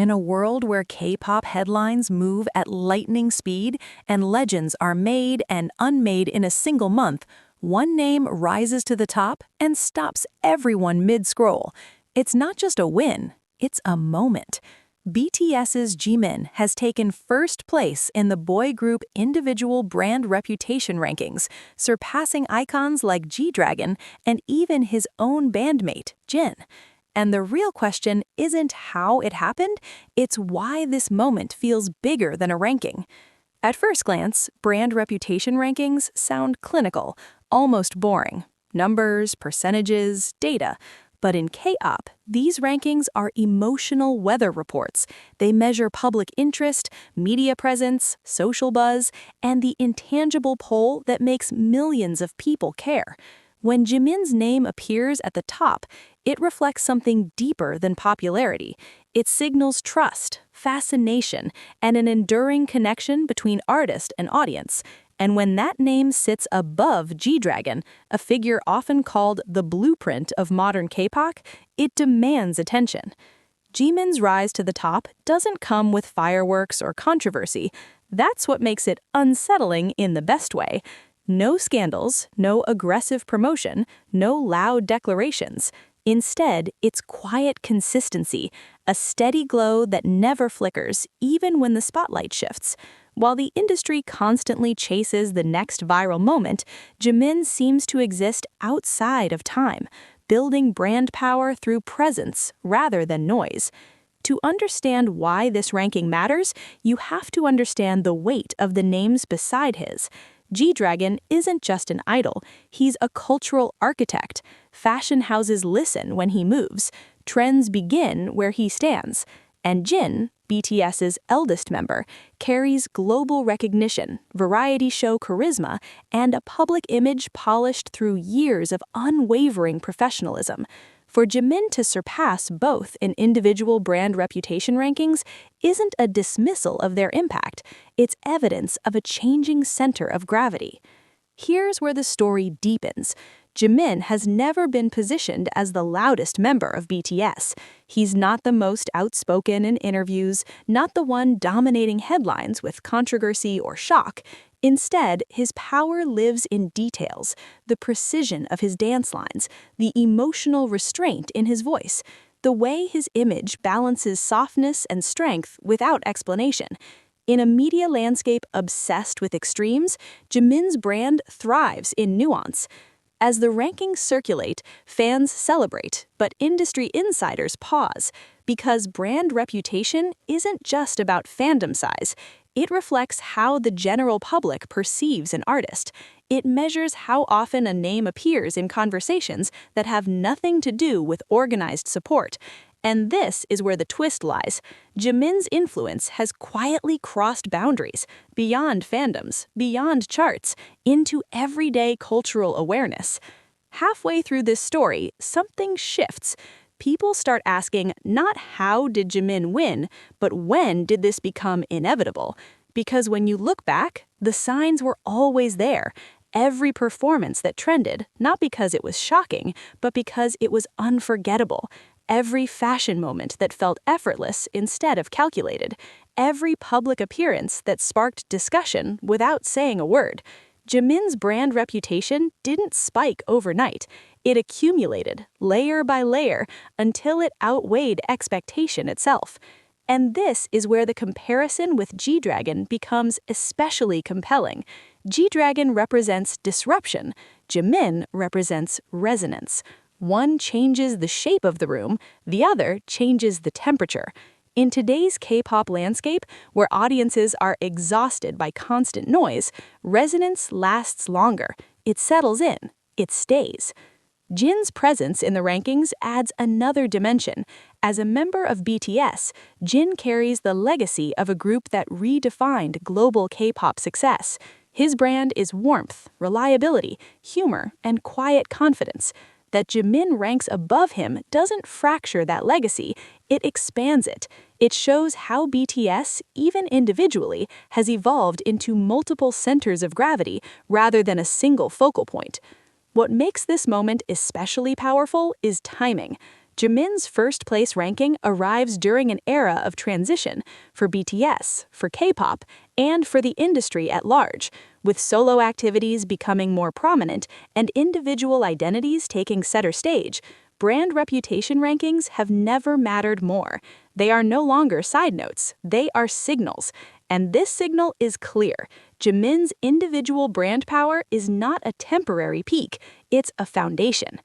In a world where K-pop headlines move at lightning speed and legends are made and unmade in a single month, one name rises to the top and stops everyone mid-scroll. It's not just a win, it's a moment. BTS's Jimin has taken first place in the boy group individual brand reputation rankings, surpassing icons like G-Dragon and even his own bandmate, Jin. And the real question isn't how it happened, it's why this moment feels bigger than a ranking. At first glance, brand reputation rankings sound clinical, almost boring. Numbers, percentages, data. But in K-pop, these rankings are emotional weather reports. They measure public interest, media presence, social buzz, and the intangible pull that makes millions of people care. When Jimin's name appears at the top, it reflects something deeper than popularity. It signals trust, fascination, and an enduring connection between artist and audience. And when that name sits above G-Dragon, a figure often called the blueprint of modern K-pop, it demands attention. Jimin's rise to the top doesn't come with fireworks or controversy. That's what makes it unsettling in the best way. No scandals, no aggressive promotion, no loud declarations. Instead, it's quiet consistency, a steady glow that never flickers, even when the spotlight shifts. While the industry constantly chases the next viral moment, Jimin seems to exist outside of time, building brand power through presence rather than noise. To understand why this ranking matters, you have to understand the weight of the names beside his. G-Dragon isn't just an idol, he's a cultural architect. Fashion houses listen when he moves. Trends begin where he stands. And Jin, BTS's eldest member, carries global recognition, variety show charisma, and a public image polished through years of unwavering professionalism. For Jimin to surpass both in individual brand reputation rankings isn't a dismissal of their impact, it's evidence of a changing center of gravity. Here's where the story deepens. Jimin has never been positioned as the loudest member of BTS. He's not the most outspoken in interviews, not the one dominating headlines with controversy or shock. Instead, his power lives in details, the precision of his dance lines, the emotional restraint in his voice, the way his image balances softness and strength without explanation. In a media landscape obsessed with extremes, Jimin's brand thrives in nuance. As the rankings circulate, fans celebrate, but industry insiders pause, because brand reputation isn't just about fandom size. It reflects how the general public perceives an artist. It measures how often a name appears in conversations that have nothing to do with organized support. And this is where the twist lies. Jimin's influence has quietly crossed boundaries, beyond fandoms, beyond charts, into everyday cultural awareness. Halfway through this story, something shifts. People start asking not how did Jimin win, but when did this become inevitable? Because when you look back, the signs were always there. Every performance that trended, not because it was shocking, but because it was unforgettable. Every fashion moment that felt effortless instead of calculated. Every public appearance that sparked discussion without saying a word. Jimin's brand reputation didn't spike overnight. It accumulated, layer by layer, until it outweighed expectation itself. And this is where the comparison with G-Dragon becomes especially compelling. G-Dragon represents disruption. Jimin represents resonance. One changes the shape of the room, the other changes the temperature. In today's K-pop landscape, where audiences are exhausted by constant noise, resonance lasts longer. It settles in. It stays. Jin's presence in the rankings adds another dimension. As a member of BTS, Jin carries the legacy of a group that redefined global K-pop success. His brand is warmth, reliability, humor, and quiet confidence. That Jimin ranks above him doesn't fracture that legacy, it expands it. It shows how BTS, even individually, has evolved into multiple centers of gravity rather than a single focal point. What makes this moment especially powerful is timing. Jimin's first-place ranking arrives during an era of transition for BTS, for K-pop, and for the industry at large, with solo activities becoming more prominent and individual identities taking center stage. Brand reputation rankings have never mattered more. They are no longer side notes, they are signals. And this signal is clear. Jimin's individual brand power is not a temporary peak, it's a foundation.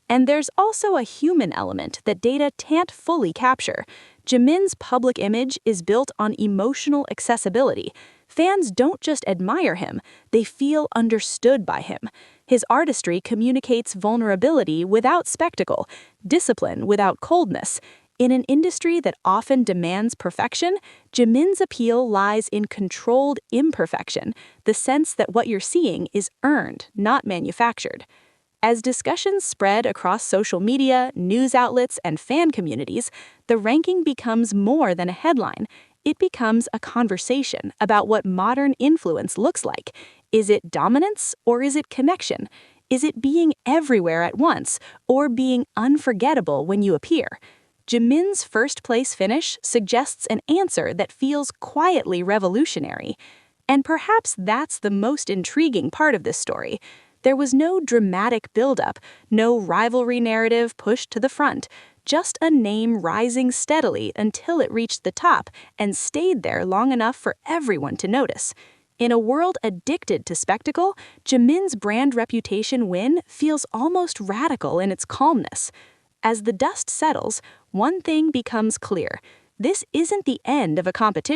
And there's also a human element that data can't fully capture. Jimin's public image is built on emotional accessibility. Fans don't just admire him, they feel understood by him. His artistry communicates vulnerability without spectacle, discipline without coldness. In an industry that often demands perfection, Jimin's appeal lies in controlled imperfection, the sense that what you're seeing is earned, not manufactured. As discussions spread across social media, news outlets, and fan communities, the ranking becomes more than a headline. It becomes a conversation about what modern influence looks like. Is it dominance or is it connection? Is it being everywhere at once or being unforgettable when you appear? Jimin's first-place finish suggests an answer that feels quietly revolutionary. And perhaps that's the most intriguing part of this story. There was no dramatic buildup, no rivalry narrative pushed to the front, just a name rising steadily until it reached the top and stayed there long enough for everyone to notice. In a world addicted to spectacle, Jimin's brand reputation win feels almost radical in its calmness. As the dust settles, one thing becomes clear. This isn't the end of a competition.